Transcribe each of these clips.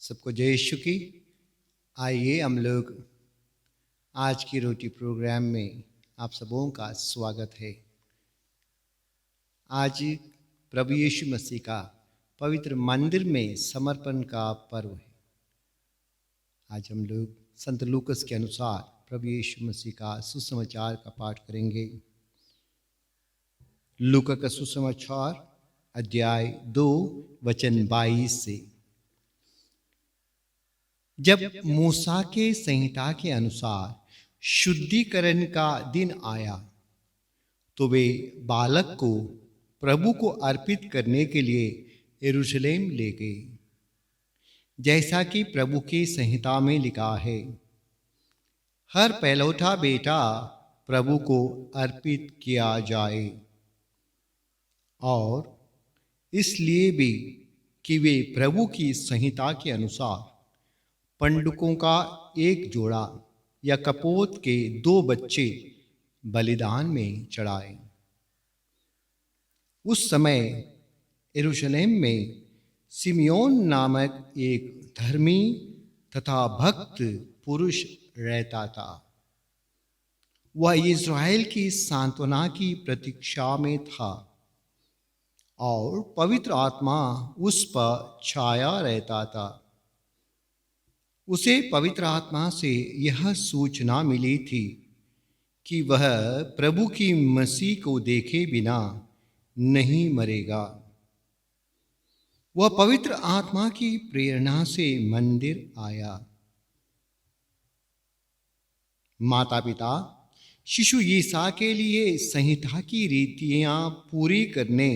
सबको जय यीशु की। आइए हम लोग आज की रोटी प्रोग्राम में आप सबों का स्वागत है। आज प्रभु यीशु मसीह का पवित्र मंदिर में समर्पण का पर्व है। आज हम लोग संत लूकस के अनुसार प्रभु यीशु मसीह का सुसमाचार का पाठ करेंगे। लूका का सुसमाचार अध्याय 2 वचन 22 से। जब मूसा के संहिता के अनुसार शुद्धिकरण का दिन आया तो वे बालक को प्रभु को अर्पित करने के लिए यरूशलेम ले गए, जैसा कि प्रभु की संहिता में लिखा है, हर पहलौठा बेटा प्रभु को अर्पित किया जाए। और इसलिए भी कि वे प्रभु की संहिता के अनुसार पंडुकों का एक जोड़ा या कपोत के 2 बच्चे बलिदान में चढ़ाए। उस समय यरूशलेम में सिमियोन नामक एक धर्मी तथा भक्त पुरुष रहता था। वह इज़राइल की सांत्वना की प्रतीक्षा में था और पवित्र आत्मा उस पर छाया रहता था। उसे पवित्र आत्मा से यह सूचना मिली थी कि वह प्रभु की मसीह को देखे बिना नहीं मरेगा। वह पवित्र आत्मा की प्रेरणा से मंदिर आया। माता पिता शिशु यीशु के लिए संहिता की रीतियां पूरी करने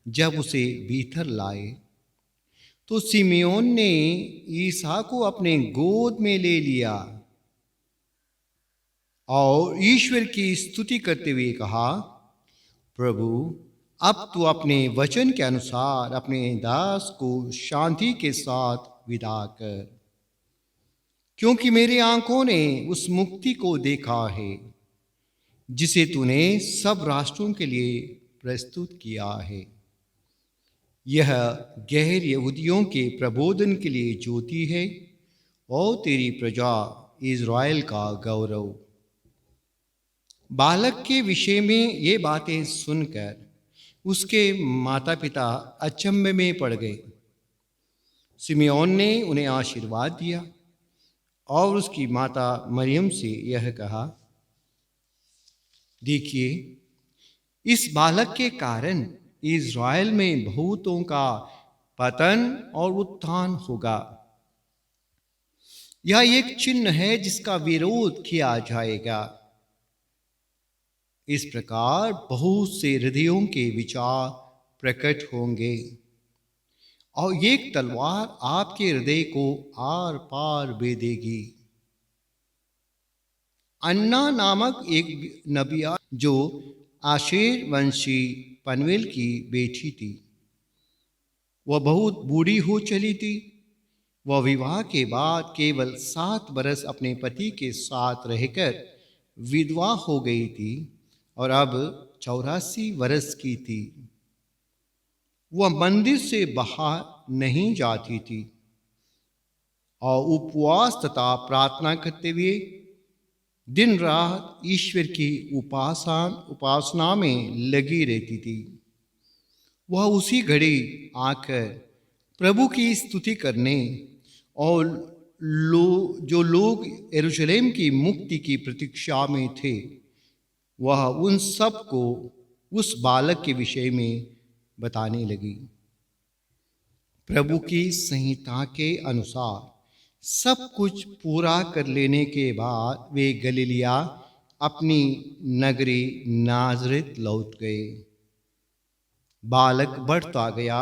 जब उसे भीतर लाए तो सिमियोन ने ईसा को अपने गोद में ले लिया और ईश्वर की स्तुति करते हुए कहा, प्रभु, अब तू अपने वचन के अनुसार अपने दास को शांति के साथ विदा कर, क्योंकि मेरी आंखों ने उस मुक्ति को देखा है जिसे तूने सब राष्ट्रों के लिए प्रस्तुत किया है। यह गैर यहूदियों के प्रबोधन के लिए ज्योति है और तेरी प्रजा इज़राइल का गौरव। बालक के विषय में ये बातें सुनकर उसके माता पिता अचंभे में पड़ गए। सिमियोन ने उन्हें आशीर्वाद दिया और उसकी माता मरियम से यह कहा, देखिए, इस बालक के कारण इज़राइल में बहुतों का पतन और उत्थान होगा। यह एक चिन्ह है जिसका विरोध किया जाएगा। इस प्रकार बहुत से हृदयों के विचार प्रकट होंगे और एक तलवार आपके हृदय को आर पार भेदेगी। अन्ना नामक एक नबिया जो आशेर वंशी पनवेल की बेटी थी, वह बहुत बूढ़ी हो चली थी। वह विवाह के बाद केवल 7 बरस अपने पति के साथ रहकर विधवा हो गई थी और अब 84 वर्ष की थी। वह मंदिर से बाहर नहीं जाती थी और उपवास तथा प्रार्थना करते हुए दिन रात ईश्वर की उपासना में लगी रहती थी। वह उसी घड़ी आकर प्रभु की स्तुति करने और जो लोग यरूशलेम की मुक्ति की प्रतीक्षा में थे, वह उन सब को उस बालक के विषय में बताने लगी। प्रभु की संहिता के अनुसार सब कुछ पूरा कर लेने के बाद वे गलीलिया अपनी नगरी नाज़रेत लौट गए। बालक बढ़ता गया,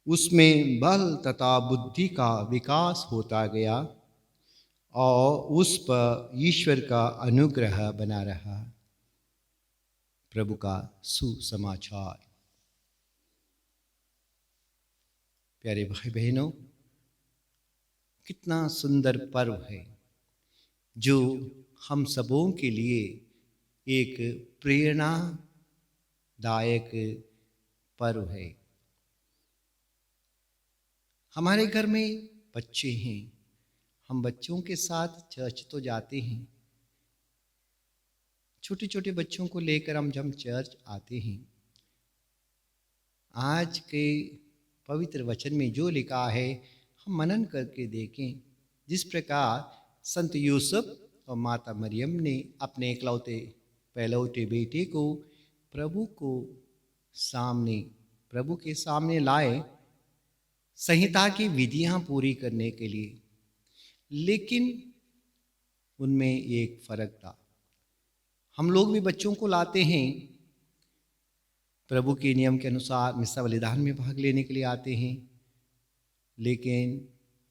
उसमें बल तथा बुद्धि का विकास होता गया और उस पर ईश्वर का अनुग्रह बना रहा। प्रभु का सुसमाचार। प्यारे भाई बहनों, कितना सुंदर पर्व है जो हम सबों के लिए एक प्रेरणादायक पर्व है। हमारे घर में बच्चे हैं, हम बच्चों के साथ चर्च तो जाते हैं, छोटे छोटे बच्चों को लेकर हम जब चर्च आते हैं, आज के पवित्र वचन में जो लिखा है हम मनन करके देखें। जिस प्रकार संत यूसुफ और माता मरियम ने अपने इकलौते पहलौते बेटे को प्रभु के सामने लाए संहिता की विधियां पूरी करने के लिए, लेकिन उनमें एक फर्क था। हम लोग भी बच्चों को लाते हैं, प्रभु के नियम के अनुसार मिस्सा बलिदान में भाग लेने के लिए आते हैं, लेकिन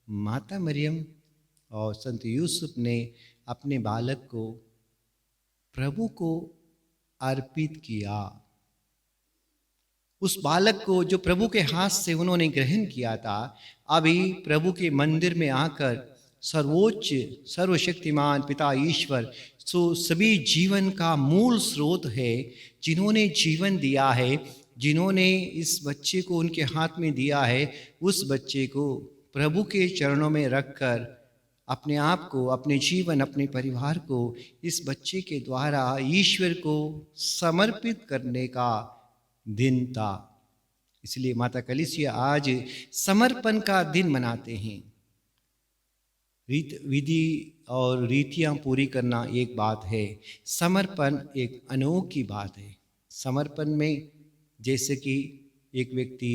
माता मरियम और संत यूसुफ ने अपने बालक को प्रभु को अर्पित किया। उस बालक को जो प्रभु के हाथ से उन्होंने ग्रहण किया था, अभी प्रभु के मंदिर में आकर सर्वोच्च सर्वशक्तिमान पिता ईश्वर सभी जीवन का मूल स्रोत है, जिन्होंने जीवन दिया है, जिन्होंने इस बच्चे को उनके हाथ में दिया है, उस बच्चे को प्रभु के चरणों में रखकर अपने आप को, अपने जीवन, अपने परिवार को इस बच्चे के द्वारा ईश्वर को समर्पित करने का दिन था। इसलिए माता कलीसिया आज समर्पण का दिन मनाते हैं। विधि और रीतियां पूरी करना एक बात है, समर्पण एक अनोखी बात है। समर्पण में जैसे कि एक व्यक्ति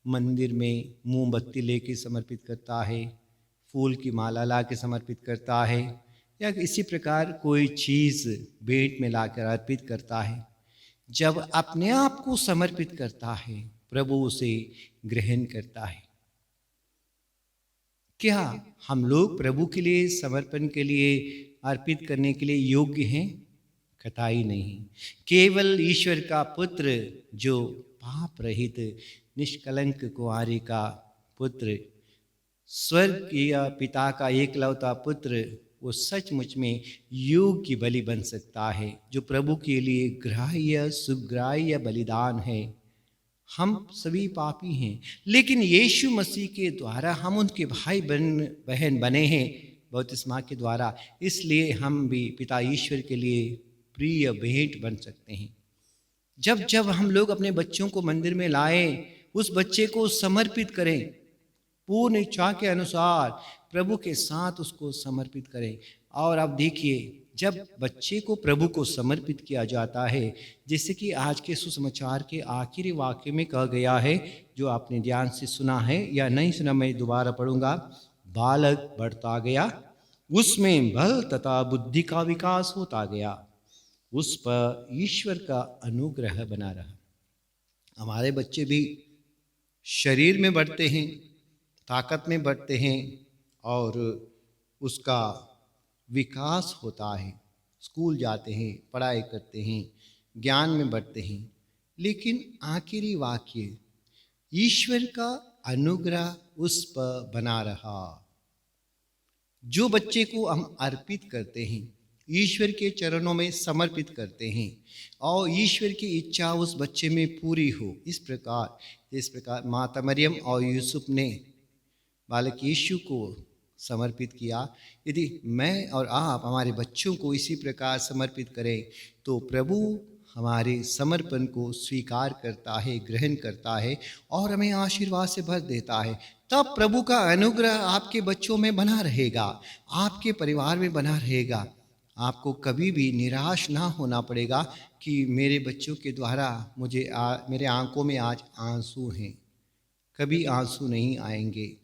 मंदिर में मोमबत्ती लेके समर्पित करता है, फूल की माला ला के समर्पित करता है, या इसी प्रकार कोई चीज़ भेंट में लाकर अर्पित करता है। जब अपने आप को समर्पित करता है, प्रभु उसे ग्रहण करता है। क्या हम लोग प्रभु के लिए समर्पण के लिए अर्पित करने के लिए योग्य हैं? कतई नहीं। केवल ईश्वर का पुत्र, जो पाप रहित निष्कलंक कुंवारी का पुत्र, स्वर्गीय पिता का एकलौता पुत्र, वो सचमुच में योग्य बलि बन सकता है, जो प्रभु के लिए ग्राह्य सुग्राह्य बलिदान है। हम सभी पापी हैं, लेकिन यीशु मसीह के द्वारा हम उनके भाई बहन बने हैं बपतिस्मा के द्वारा। इसलिए हम भी पिता ईश्वर के लिए प्रिय भेंट बन सकते हैं। जब जब हम लोग अपने बच्चों को मंदिर में लाएं, उस बच्चे को समर्पित करें, पूर्ण इच्छा के अनुसार प्रभु के साथ उसको समर्पित करें। और अब देखिए, जब बच्चे को प्रभु को समर्पित किया जाता है, जैसे कि आज के सुसमाचार के आखिरी वाक्य में कहा गया है, जो आपने ध्यान से सुना है या नहीं सुना, मैं दोबारा पढ़ूंगा। बालक बढ़ता गया, उसमें बल तथा बुद्धि का विकास होता गया, उस पर ईश्वर का अनुग्रह बना रहा। हमारे बच्चे भी शरीर में बढ़ते हैं, ताकत में बढ़ते हैं, और उसका विकास होता है। स्कूल जाते हैं, पढ़ाई करते हैं, ज्ञान में बढ़ते हैं, लेकिन आखिरी वाक्य, ईश्वर का अनुग्रह उस पर बना रहा। जो बच्चे को हम अर्पित करते हैं, ईश्वर के चरणों में समर्पित करते हैं, और ईश्वर की इच्छा उस बच्चे में पूरी हो, इस प्रकार माता मरियम और यूसुफ ने बालक यीशु को समर्पित किया। यदि मैं और आप हमारे बच्चों को इसी प्रकार समर्पित करें, तो प्रभु हमारे समर्पण को स्वीकार करता है, ग्रहण करता है, और हमें आशीर्वाद से भर देता है। तब प्रभु का अनुग्रह आपके बच्चों में बना रहेगा, आपके परिवार में बना रहेगा। आपको कभी भी निराश ना होना पड़ेगा कि मेरे बच्चों के द्वारा मेरे आंखों में आज आंसू हैं। कभी आंसू नहीं आएंगे।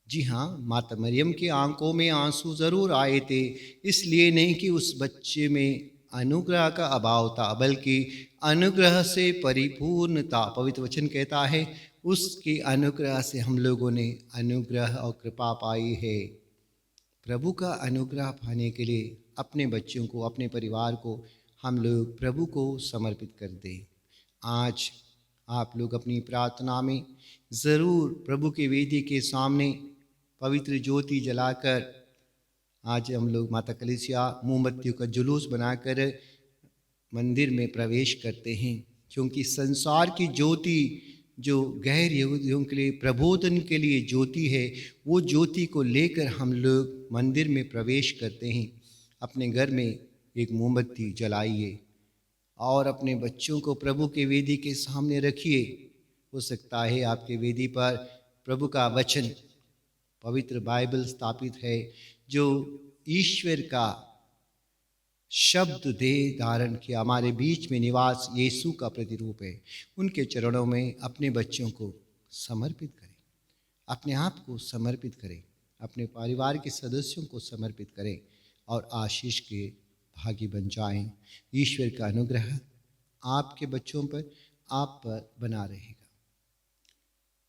जी हाँ, माता मरियम के आंखों में आंसू ज़रूर आए थे, इसलिए नहीं कि उस बच्चे में अनुग्रह का अभाव था, बल्कि अनुग्रह से परिपूर्ण था। पवित्र वचन कहता है, उसके अनुग्रह से हम लोगों ने अनुग्रह और कृपा पाई है। प्रभु का अनुग्रह पाने के लिए अपने बच्चों को, अपने परिवार को हम लोग प्रभु को समर्पित कर दें। आज आप लोग अपनी प्रार्थना में ज़रूर प्रभु के वेदी के सामने पवित्र ज्योति जलाकर, आज हम लोग माता कलीसिया मोमबत्तियों का जुलूस बनाकर मंदिर में प्रवेश करते हैं, क्योंकि संसार की ज्योति जो गैर यहूदियों के लिए प्रबोधन के लिए ज्योति है, वो ज्योति को लेकर हम लोग मंदिर में प्रवेश करते हैं। अपने घर में एक मोमबत्ती जलाइए और अपने बच्चों को प्रभु के वेदी के सामने रखिए। हो सकता है आपके वेदी पर प्रभु का वचन, पवित्र बाइबल स्थापित है, जो ईश्वर का शब्द दे धारण किया, हमारे बीच में निवास यीशु का प्रतिरूप है। उनके चरणों में अपने बच्चों को समर्पित करें, अपने आप को समर्पित करें, अपने परिवार के सदस्यों को समर्पित करें और आशीष के भागी बन जाएं। ईश्वर का अनुग्रह आपके बच्चों पर, आप पर बना रहेगा।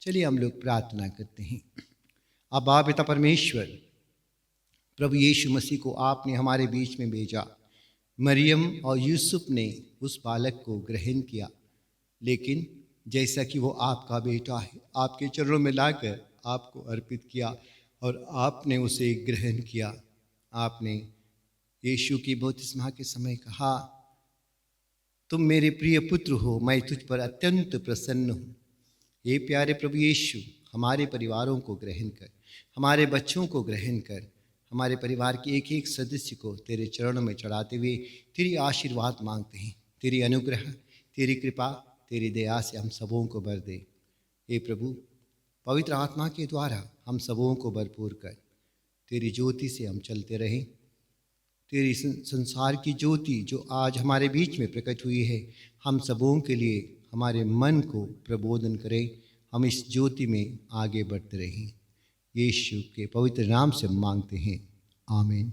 चलिए हम लोग प्रार्थना करते हैं। अब्बा पिता परमेश्वर, प्रभु यीशु मसीह को आपने हमारे बीच में भेजा। मरियम और यूसुफ ने उस बालक को ग्रहण किया, लेकिन जैसा कि वो आपका बेटा है, आपके चरणों में लाकर आपको अर्पित किया और आपने उसे ग्रहण किया। आपने यीशु की बपतिस्मा के समय कहा, तुम मेरे प्रिय पुत्र हो, मैं तुझ पर अत्यंत प्रसन्न हूँ। ये प्यारे प्रभु यीशु, हमारे परिवारों को ग्रहण कर, हमारे बच्चों को ग्रहण कर, हमारे परिवार के एक एक सदस्य को तेरे चरणों में चढ़ाते हुए तेरी आशीर्वाद मांगते हैं। तेरी अनुग्रह, तेरी कृपा, तेरी दया से हम सबों को भर दे। हे प्रभु, पवित्र आत्मा के द्वारा हम सबों को भरपूर कर, तेरी ज्योति से हम चलते रहें। तेरी संसार की ज्योति जो आज हमारे बीच में प्रकट हुई है, हम सबों के लिए हमारे मन को प्रबोधन करे। हम इस ज्योति में आगे बढ़ते रहें। यीशु के पवित्र नाम से मांगते हैं, आमीन।